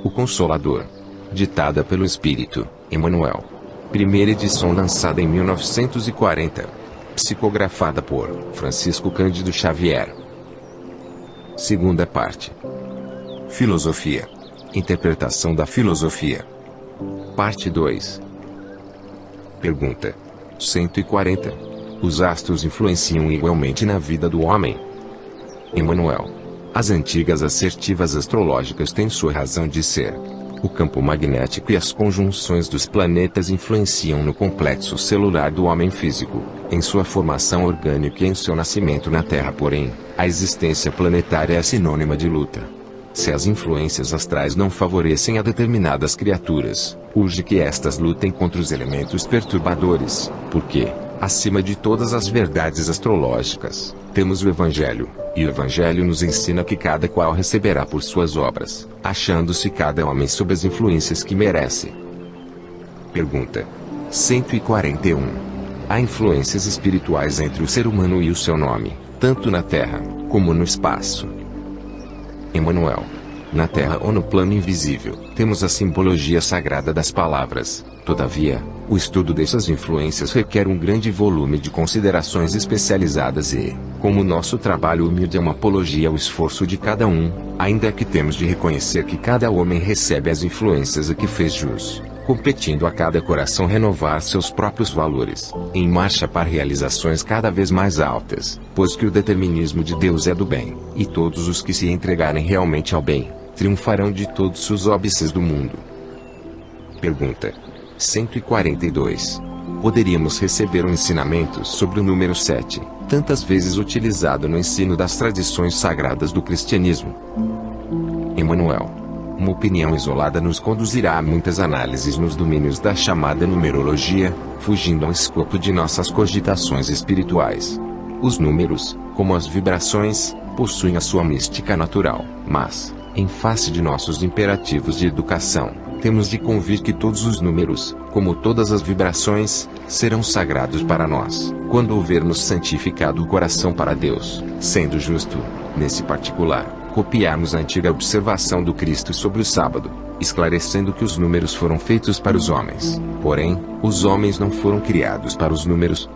O Consolador. Ditada pelo Espírito, Emmanuel. Primeira edição lançada em 1940. Psicografada por Francisco Cândido Xavier. Segunda parte. Filosofia. Interpretação da filosofia. Parte 2. Pergunta 140. Os astros influenciam igualmente na vida do homem? Emmanuel. As antigas assertivas astrológicas têm sua razão de ser. O campo magnético e as conjunções dos planetas influenciam no complexo celular do homem físico, em sua formação orgânica e em seu nascimento na Terra. Porém, a existência planetária é sinônima de luta. Se as influências astrais não favorecem a determinadas criaturas, urge que estas lutem contra os elementos perturbadores, porque, acima de todas as verdades astrológicas, temos o Evangelho, e o Evangelho nos ensina que cada qual receberá por suas obras, achando-se cada homem sob as influências que merece. Pergunta 141. Há influências espirituais entre o ser humano e o seu nome, tanto na Terra, como no espaço? Emmanuel. Na Terra ou no plano invisível, temos a simbologia sagrada das palavras. Todavia, o estudo dessas influências requer um grande volume de considerações especializadas e, como nosso trabalho humilde é uma apologia ao esforço de cada um, ainda que temos de reconhecer que cada homem recebe as influências a que fez jus, competindo a cada coração renovar seus próprios valores, em marcha para realizações cada vez mais altas, pois que o determinismo de Deus é do bem, e todos os que se entregarem realmente ao bem, triunfarão de todos os óbices do mundo. Pergunta 142. Poderíamos receber um ensinamento sobre o número 7, tantas vezes utilizado no ensino das tradições sagradas do cristianismo? Emmanuel. Uma opinião isolada nos conduzirá a muitas análises nos domínios da chamada numerologia, fugindo ao escopo de nossas cogitações espirituais. Os números, como as vibrações, possuem a sua mística natural, mas, em face de nossos imperativos de educação, temos de convir que todos os números, como todas as vibrações, serão sagrados para nós, quando houvermos santificado o coração para Deus, sendo justo, nesse particular, copiarmos a antiga observação do Cristo sobre o sábado, esclarecendo que os números foram feitos para os homens, porém, os homens não foram criados para os números.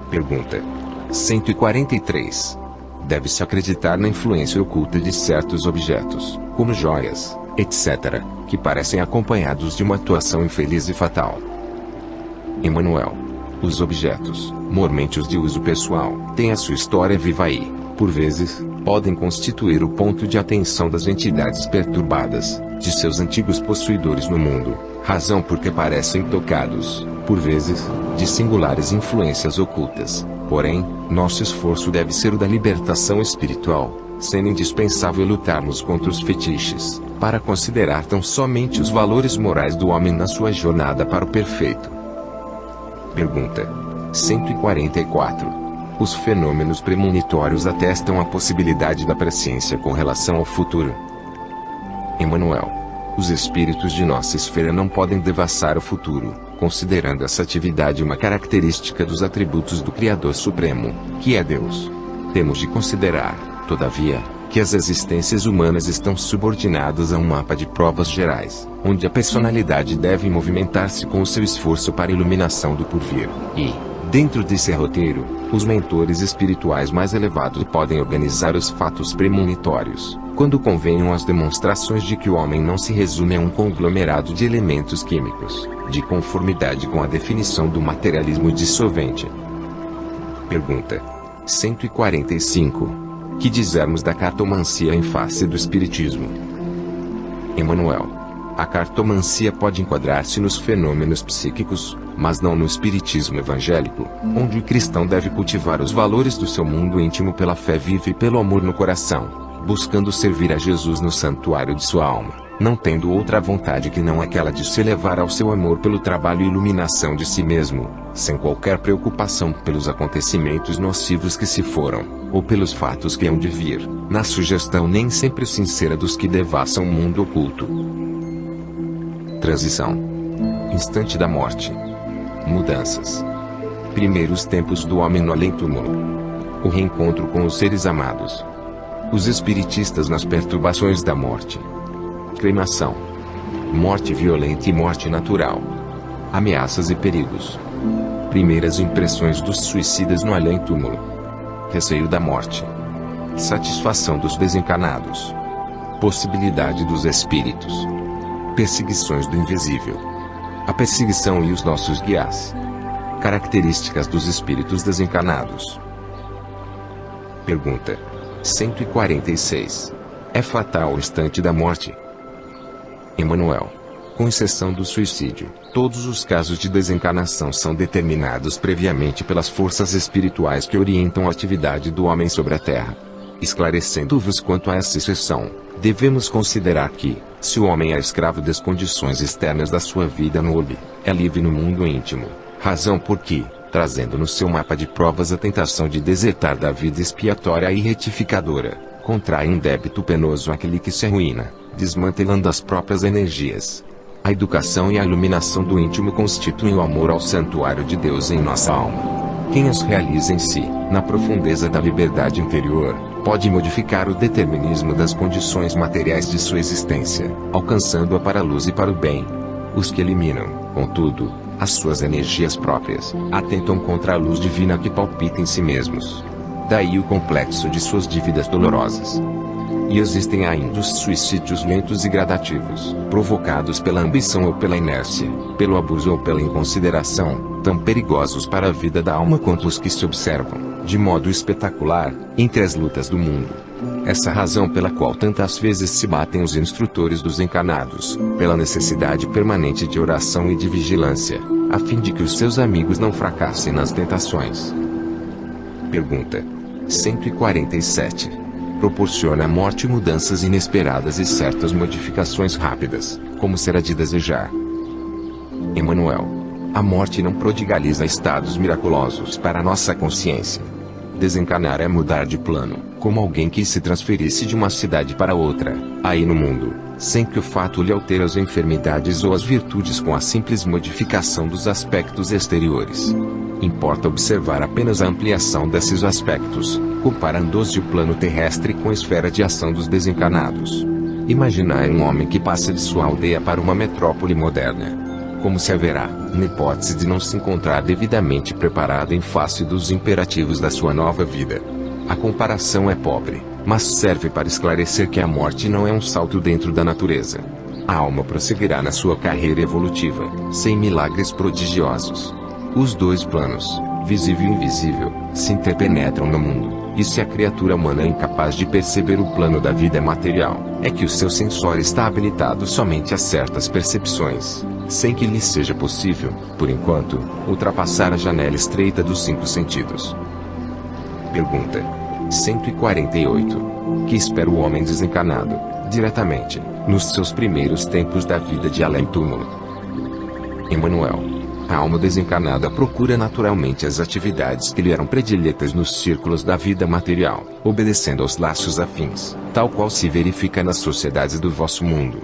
Pergunta 143. Deve-se acreditar na influência oculta de certos objetos, como joias, etc., que parecem acompanhados de uma atuação infeliz e fatal? Emmanuel. Os objetos, mormente os de uso pessoal, têm a sua história viva e, por vezes, podem constituir o ponto de atenção das entidades perturbadas, de seus antigos possuidores no mundo, razão porque parecem tocados, por vezes, de singulares influências ocultas. Porém, nosso esforço deve ser o da libertação espiritual, sendo indispensável lutarmos contra os fetiches, para considerar tão somente os valores morais do homem na sua jornada para o perfeito. Pergunta 144. Os fenômenos premonitórios atestam a possibilidade da presciência com relação ao futuro? Emmanuel. Os espíritos de nossa esfera não podem devassar o futuro, considerando essa atividade uma característica dos atributos do Criador Supremo, que é Deus. Temos de considerar, todavia, que as existências humanas estão subordinadas a um mapa de provas gerais, onde a personalidade deve movimentar-se com o seu esforço para a iluminação do porvir, e, dentro desse roteiro, os mentores espirituais mais elevados podem organizar os fatos premonitórios, quando convenham as demonstrações de que o homem não se resume a um conglomerado de elementos químicos, de conformidade com a definição do materialismo dissolvente. Pergunta 145. Que dizermos da cartomancia em face do espiritismo? Emmanuel. A cartomancia pode enquadrar-se nos fenômenos psíquicos, mas não no espiritismo evangélico, onde o cristão deve cultivar os valores do seu mundo íntimo pela fé viva e pelo amor no coração, buscando servir a Jesus no santuário de sua alma, não tendo outra vontade que não aquela de se elevar ao seu amor pelo trabalho e iluminação de si mesmo, sem qualquer preocupação pelos acontecimentos nocivos que se foram, ou pelos fatos que hão de vir, na sugestão nem sempre sincera dos que devassam o mundo oculto. Transição. Instante da morte. Mudanças. Primeiros tempos do homem no além-túmulo. O reencontro com os seres amados. Os espiritistas nas perturbações da morte. cremação, morte violenta e morte natural, ameaças e perigos, primeiras impressões dos suicidas no além-túmulo, receio da morte, satisfação dos desencarnados, possibilidade dos espíritos, perseguições do invisível, a perseguição e os nossos guias, características dos espíritos desencarnados. Pergunta 146. É fatal o instante da morte? Emanuel. Com exceção do suicídio, todos os casos de desencarnação são determinados previamente pelas forças espirituais que orientam a atividade do homem sobre a Terra. Esclarecendo-vos quanto a essa exceção, devemos considerar que, se o homem é escravo das condições externas da sua vida no orbe, é livre no mundo íntimo, razão por que, trazendo no seu mapa de provas a tentação de desertar da vida expiatória e retificadora, contrai um débito penoso àquele que se arruína, desmantelando as próprias energias. A educação e a iluminação do íntimo constituem o amor ao santuário de Deus em nossa alma. Quem as realiza em si, na profundeza da liberdade interior, pode modificar o determinismo das condições materiais de sua existência, alcançando-a para a luz e para o bem. Os que eliminam, contudo, as suas energias próprias, atentam contra a luz divina que palpita em si mesmos. Daí o complexo de suas dívidas dolorosas. E existem ainda os suicídios lentos e gradativos, provocados pela ambição ou pela inércia, pelo abuso ou pela inconsideração, tão perigosos para a vida da alma quanto os que se observam, de modo espetacular, entre as lutas do mundo. Essa razão pela qual tantas vezes se batem os instrutores dos encarnados, pela necessidade permanente de oração e de vigilância, a fim de que os seus amigos não fracassem nas tentações. Pergunta 147. Proporciona à morte mudanças inesperadas e certas modificações rápidas, como será de desejar. Emanuel. A morte não prodigaliza estados miraculosos para a nossa consciência. Desencarnar é mudar de plano, como alguém que se transferisse de uma cidade para outra, aí no mundo, sem que o fato lhe altere as enfermidades ou as virtudes com a simples modificação dos aspectos exteriores. Importa observar apenas a ampliação desses aspectos, comparando-os o plano terrestre com a esfera de ação dos desencarnados. Imaginai um homem que passa de sua aldeia para uma metrópole moderna. Como se haverá, na hipótese de não se encontrar devidamente preparado em face dos imperativos da sua nova vida? A comparação é pobre, mas serve para esclarecer que a morte não é um salto dentro da natureza. A alma prosseguirá na sua carreira evolutiva, sem milagres prodigiosos. Os dois planos, visível e invisível, se interpenetram no mundo, e se a criatura humana é incapaz de perceber o plano da vida material, é que o seu sensor está habilitado somente a certas percepções, sem que lhe seja possível, por enquanto, ultrapassar a janela estreita dos 5 sentidos. Pergunta 148. Que espera o homem desencarnado, diretamente, nos seus primeiros tempos da vida de além-túmulo? Emanuel. A alma desencarnada procura naturalmente as atividades que lhe eram prediletas nos círculos da vida material, obedecendo aos laços afins, tal qual se verifica nas sociedades do vosso mundo.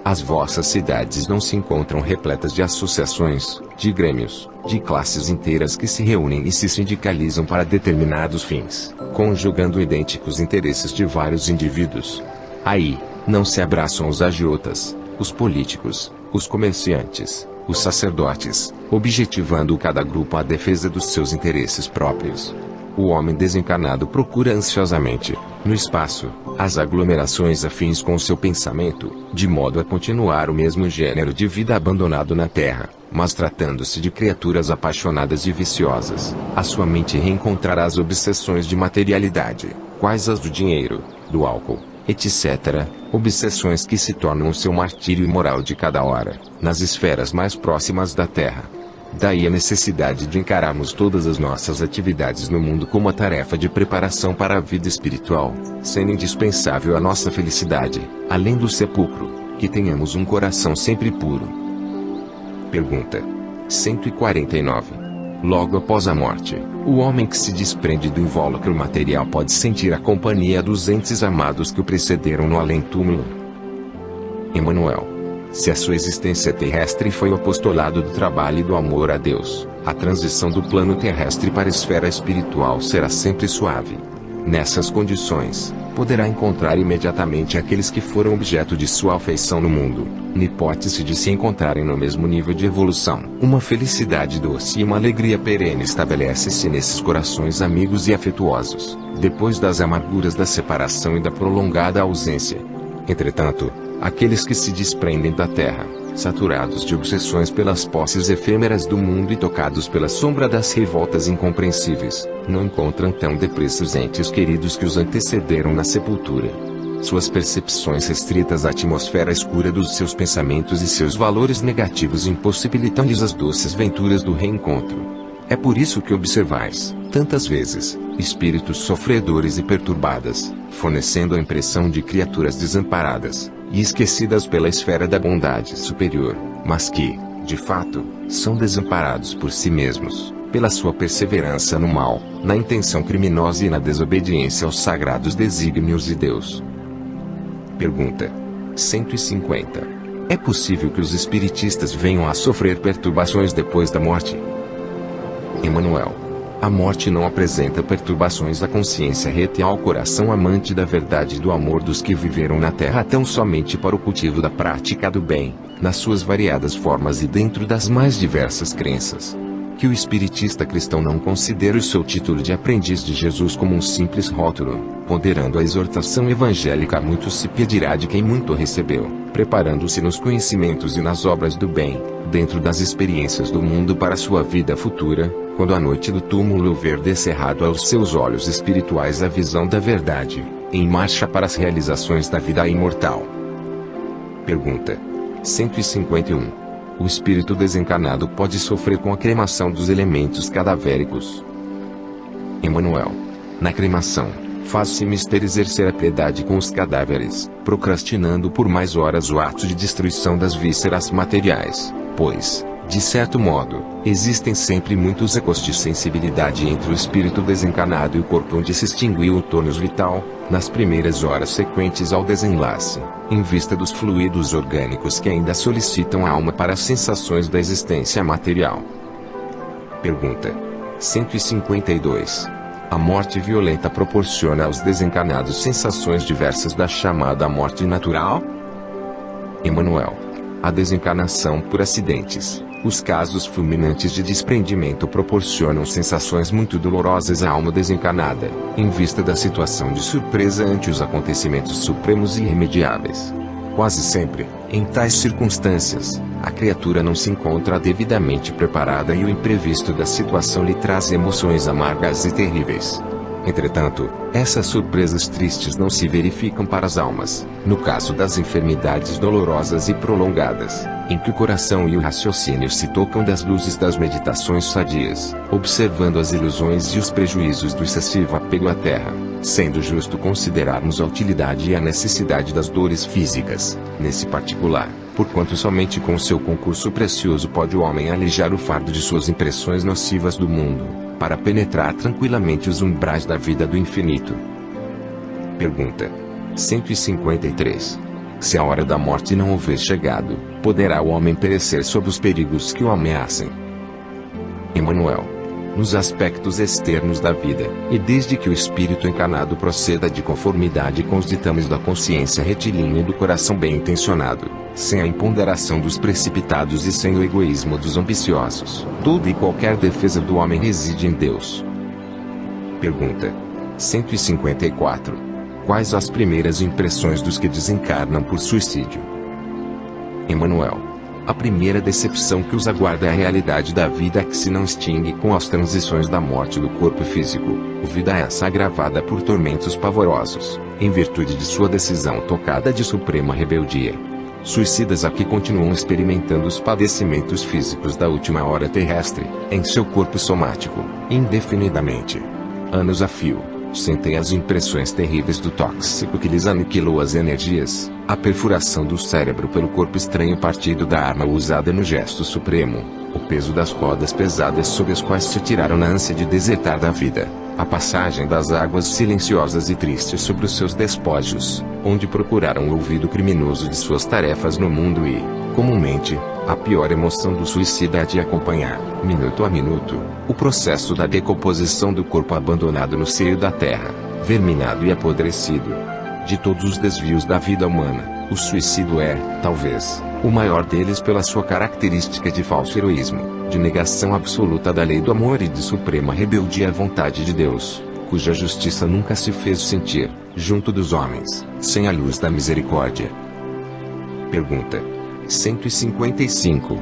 As vossas cidades não se encontram repletas de associações, de grêmios, de classes inteiras que se reúnem e se sindicalizam para determinados fins, conjugando idênticos interesses de vários indivíduos. Aí, não se abraçam os agiotas, os políticos, os comerciantes, os sacerdotes, objetivando cada grupo à defesa dos seus interesses próprios. O homem desencarnado procura ansiosamente, no espaço, as aglomerações afins com o seu pensamento, de modo a continuar o mesmo gênero de vida abandonado na Terra, mas tratando-se de criaturas apaixonadas e viciosas, a sua mente reencontrará as obsessões de materialidade, quais as do dinheiro, do álcool, etc., obsessões que se tornam o seu martírio moral de cada hora, nas esferas mais próximas da Terra. Daí a necessidade de encararmos todas as nossas atividades no mundo como a tarefa de preparação para a vida espiritual, sendo indispensável à nossa felicidade, além do sepulcro, que tenhamos um coração sempre puro. Pergunta 149. Logo após a morte, o homem que se desprende do invólucro material pode sentir a companhia dos entes amados que o precederam no além-túmulo? Emanuel. Se a sua existência terrestre foi o apostolado do trabalho e do amor a Deus, a transição do plano terrestre para a esfera espiritual será sempre suave. Nessas condições, poderá encontrar imediatamente aqueles que foram objeto de sua afeição no mundo, na hipótese de se encontrarem no mesmo nível de evolução. Uma felicidade doce e uma alegria perene estabelece-se nesses corações amigos e afetuosos, depois das amarguras da separação e da prolongada ausência. Entretanto, aqueles que se desprendem da terra, saturados de obsessões pelas posses efêmeras do mundo e tocados pela sombra das revoltas incompreensíveis, não encontram tão depressa os entes queridos que os antecederam na sepultura. Suas percepções restritas à atmosfera escura dos seus pensamentos e seus valores negativos impossibilitam-lhes as doces venturas do reencontro. É por isso que observais, tantas vezes, espíritos sofredores e perturbadas, fornecendo a impressão de criaturas desamparadas e esquecidas pela esfera da bondade superior, mas que, de fato, são desamparados por si mesmos, pela sua perseverança no mal, na intenção criminosa e na desobediência aos sagrados desígnios de Deus. Pergunta 150. É possível que os espiritistas venham a sofrer perturbações depois da morte? Emmanuel. A morte não apresenta perturbações à consciência reta e ao coração amante da verdade e do amor dos que viveram na terra tão somente para o cultivo da prática do bem, nas suas variadas formas e dentro das mais diversas crenças. Que o espiritista cristão não considere o seu título de aprendiz de Jesus como um simples rótulo, ponderando a exortação evangélica muito se pedirá de quem muito recebeu, preparando-se nos conhecimentos e nas obras do bem, dentro das experiências do mundo para a sua vida futura, quando a noite do túmulo ver descerrado aos seus olhos espirituais a visão da verdade, em marcha para as realizações da vida imortal. Pergunta 151. O espírito desencarnado pode sofrer com a cremação dos elementos cadavéricos? Emmanuel. Na cremação, faz-se mister exercer a piedade com os cadáveres, procrastinando por mais horas o ato de destruição das vísceras materiais, pois, de certo modo, existem sempre muitos ecos de sensibilidade entre o espírito desencarnado e o corpo onde se extinguiu o tônus vital, nas primeiras horas sequentes ao desenlace, em vista dos fluidos orgânicos que ainda solicitam a alma para as sensações da existência material. Pergunta 152. A morte violenta proporciona aos desencarnados sensações diversas da chamada morte natural? Emmanuel. A desencarnação por acidentes, os casos fulminantes de desprendimento proporcionam sensações muito dolorosas à alma desencarnada, em vista da situação de surpresa ante os acontecimentos supremos e irremediáveis. Quase sempre, em tais circunstâncias, a criatura não se encontra devidamente preparada e o imprevisto da situação lhe traz emoções amargas e terríveis. Entretanto, essas surpresas tristes não se verificam para as almas, no caso das enfermidades dolorosas e prolongadas, em que o coração e o raciocínio se tocam das luzes das meditações sadias, observando as ilusões e os prejuízos do excessivo apego à terra, sendo justo considerarmos a utilidade e a necessidade das dores físicas, nesse particular, porquanto somente com seu concurso precioso pode o homem alijar o fardo de suas impressões nocivas do mundo, para penetrar tranquilamente os umbrais da vida do infinito. Pergunta 153. Se a hora da morte não houver chegado, poderá o homem perecer sob os perigos que o ameacem? Emmanuel. Nos aspectos externos da vida, e desde que o espírito encarnado proceda de conformidade com os ditames da consciência retilínea e do coração bem-intencionado, sem a imponderação dos precipitados e sem o egoísmo dos ambiciosos, toda e qualquer defesa do homem reside em Deus. Pergunta 154. Quais as primeiras impressões dos que desencarnam por suicídio? Emmanuel. A primeira decepção que os aguarda é a realidade da vida que se não extingue com as transições da morte do corpo físico. Vida essa agravada por tormentos pavorosos, em virtude de sua decisão tocada de suprema rebeldia. Suicidas aqui continuam experimentando os padecimentos físicos da última hora terrestre, em seu corpo somático, indefinidamente. Anos a fio, sentem as impressões terríveis do tóxico que lhes aniquilou as energias, a perfuração do cérebro pelo corpo estranho partido da arma usada no gesto supremo, o peso das rodas pesadas sob as quais se tiraram na ânsia de desertar da vida, a passagem das águas silenciosas e tristes sobre os seus despojos, onde procuraram o ouvido criminoso de suas tarefas no mundo e, comumente, a pior emoção do suicida é de acompanhar, minuto a minuto, o processo da decomposição do corpo abandonado no seio da terra, verminado e apodrecido. De todos os desvios da vida humana, o suicídio é, talvez, o maior deles pela sua característica de falso heroísmo, de negação absoluta da lei do amor e de suprema rebeldia à vontade de Deus, cuja justiça nunca se fez sentir, junto dos homens, sem a luz da misericórdia. Pergunta 155.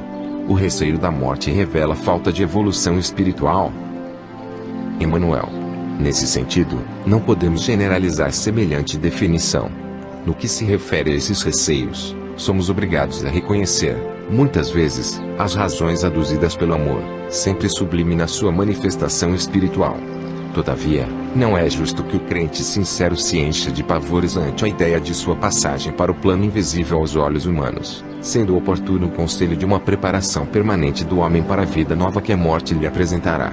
O receio da morte revela falta de evolução espiritual? Emmanuel. Nesse sentido, não podemos generalizar semelhante definição. No que se refere a esses receios, somos obrigados a reconhecer, muitas vezes, as razões aduzidas pelo amor, sempre sublime na sua manifestação espiritual. Todavia, não é justo que o crente sincero se encha de pavores ante a ideia de sua passagem para o plano invisível aos olhos humanos, sendo oportuno o conselho de uma preparação permanente do homem para a vida nova que a morte lhe apresentará.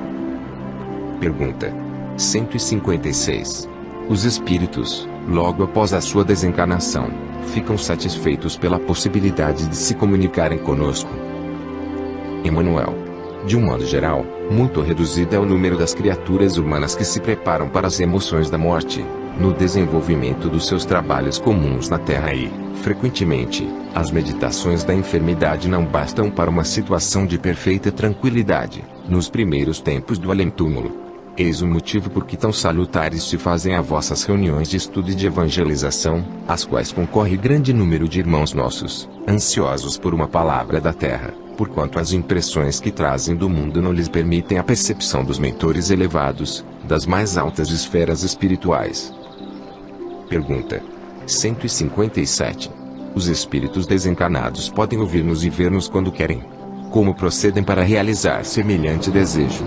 Pergunta 156. Os espíritos, logo após a sua desencarnação, ficam satisfeitos pela possibilidade de se comunicarem conosco? Emmanuel. De um modo geral, muito reduzido é o número das criaturas humanas que se preparam para as emoções da morte, no desenvolvimento dos seus trabalhos comuns na Terra e, frequentemente, as meditações da enfermidade não bastam para uma situação de perfeita tranquilidade, nos primeiros tempos do além-túmulo. Eis o motivo por que tão salutares se fazem as vossas reuniões de estudo e de evangelização, às quais concorre grande número de irmãos nossos, ansiosos por uma palavra da terra, porquanto as impressões que trazem do mundo não lhes permitem a percepção dos mentores elevados, das mais altas esferas espirituais. Pergunta 157. Os espíritos desencarnados podem ouvir-nos e ver-nos quando querem? Como procedem para realizar semelhante desejo?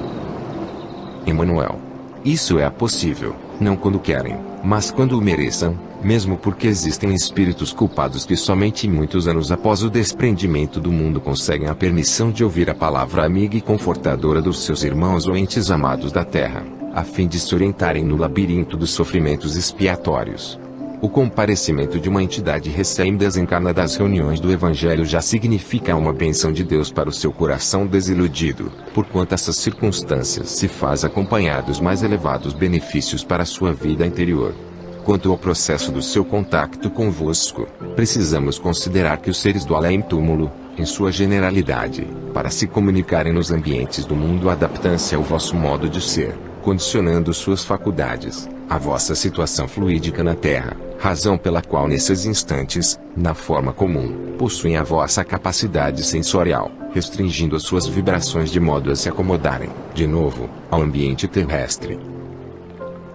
Emmanuel. Isso é possível, não quando querem, mas quando o mereçam, mesmo porque existem espíritos culpados que somente muitos anos após o desprendimento do mundo conseguem a permissão de ouvir a palavra amiga e confortadora dos seus irmãos ou entes amados da terra, a fim de se orientarem no labirinto dos sofrimentos expiatórios. O comparecimento de uma entidade recém-desencarnada às reuniões do Evangelho já significa uma bênção de Deus para o seu coração desiludido, porquanto essas circunstâncias se faz acompanhar dos mais elevados benefícios para a sua vida interior. Quanto ao processo do seu contacto convosco, precisamos considerar que os seres do além-túmulo, em sua generalidade, para se comunicarem nos ambientes do mundo adaptam-se ao vosso modo de ser, condicionando suas faculdades, a vossa situação fluídica na Terra, razão pela qual nesses instantes, na forma comum, possuem a vossa capacidade sensorial, restringindo as suas vibrações de modo a se acomodarem, de novo, ao ambiente terrestre.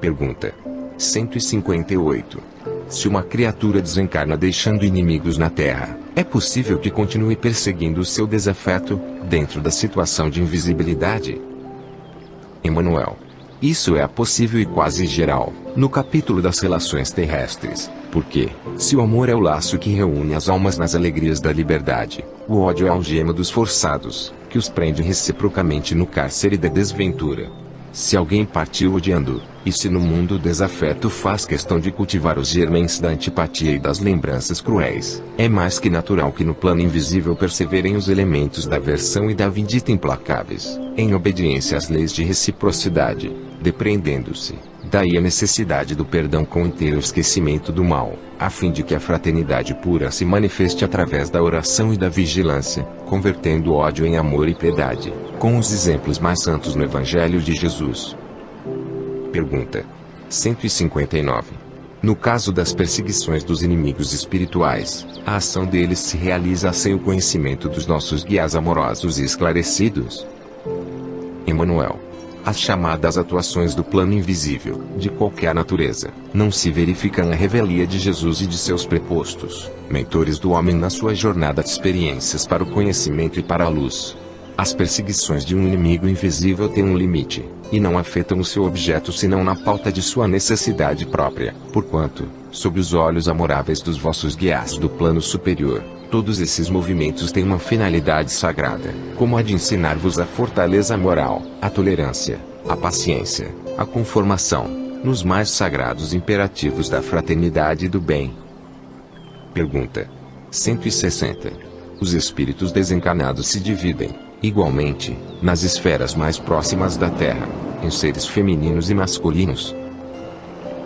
Pergunta 158. Se uma criatura desencarna deixando inimigos na Terra, é possível que continue perseguindo o seu desafeto, dentro da situação de invisibilidade? Emmanuel. Isso é possível e quase geral, no capítulo das relações terrestres, porque, se o amor é o laço que reúne as almas nas alegrias da liberdade, o ódio é a algema dos forçados, que os prende reciprocamente no cárcere da desventura. Se alguém partiu odiando, e se no mundo o desafeto faz questão de cultivar os germens da antipatia e das lembranças cruéis, é mais que natural que no plano invisível perseverem os elementos da aversão e da vindita implacáveis, em obediência às leis de reciprocidade, depreendendo-se, daí a necessidade do perdão com inteiro esquecimento do mal, a fim de que a fraternidade pura se manifeste através da oração e da vigilância, convertendo o ódio em amor e piedade, com os exemplos mais santos no Evangelho de Jesus. Pergunta 159. No caso das perseguições dos inimigos espirituais, a ação deles se realiza sem o conhecimento dos nossos guias amorosos e esclarecidos? Emmanuel. As chamadas atuações do plano invisível, de qualquer natureza, não se verificam na revelia de Jesus e de seus prepostos, mentores do homem na sua jornada de experiências para o conhecimento e para a luz. As perseguições de um inimigo invisível têm um limite, e não afetam o seu objeto senão na pauta de sua necessidade própria, porquanto, sob os olhos amoráveis dos vossos guias do plano superior, todos esses movimentos têm uma finalidade sagrada, como a de ensinar-vos a fortaleza moral, a tolerância, a paciência, a conformação, nos mais sagrados imperativos da fraternidade e do bem. Pergunta 160. Os espíritos desencarnados se dividem, igualmente, nas esferas mais próximas da Terra, em seres femininos e masculinos?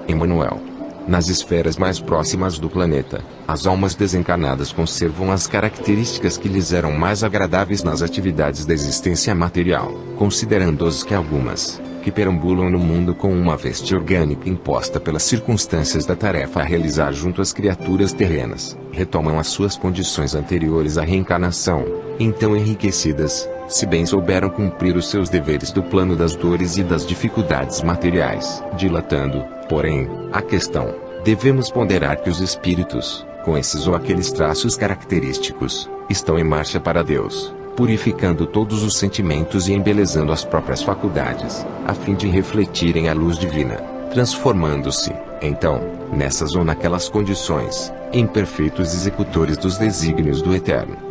Emmanuel. Nas esferas mais próximas do planeta, as almas desencarnadas conservam as características que lhes eram mais agradáveis nas atividades da existência material, considerando-as que algumas, que perambulam no mundo com uma veste orgânica imposta pelas circunstâncias da tarefa a realizar junto às criaturas terrenas, retomam as suas condições anteriores à reencarnação, então enriquecidas, se bem souberam cumprir os seus deveres do plano das dores e das dificuldades materiais. Dilatando, porém, a questão, devemos ponderar que os espíritos, com esses ou aqueles traços característicos, estão em marcha para Deus, purificando todos os sentimentos e embelezando as próprias faculdades, a fim de refletirem a luz divina, transformando-se, então, nessas ou naquelas condições, em perfeitos executores dos desígnios do Eterno.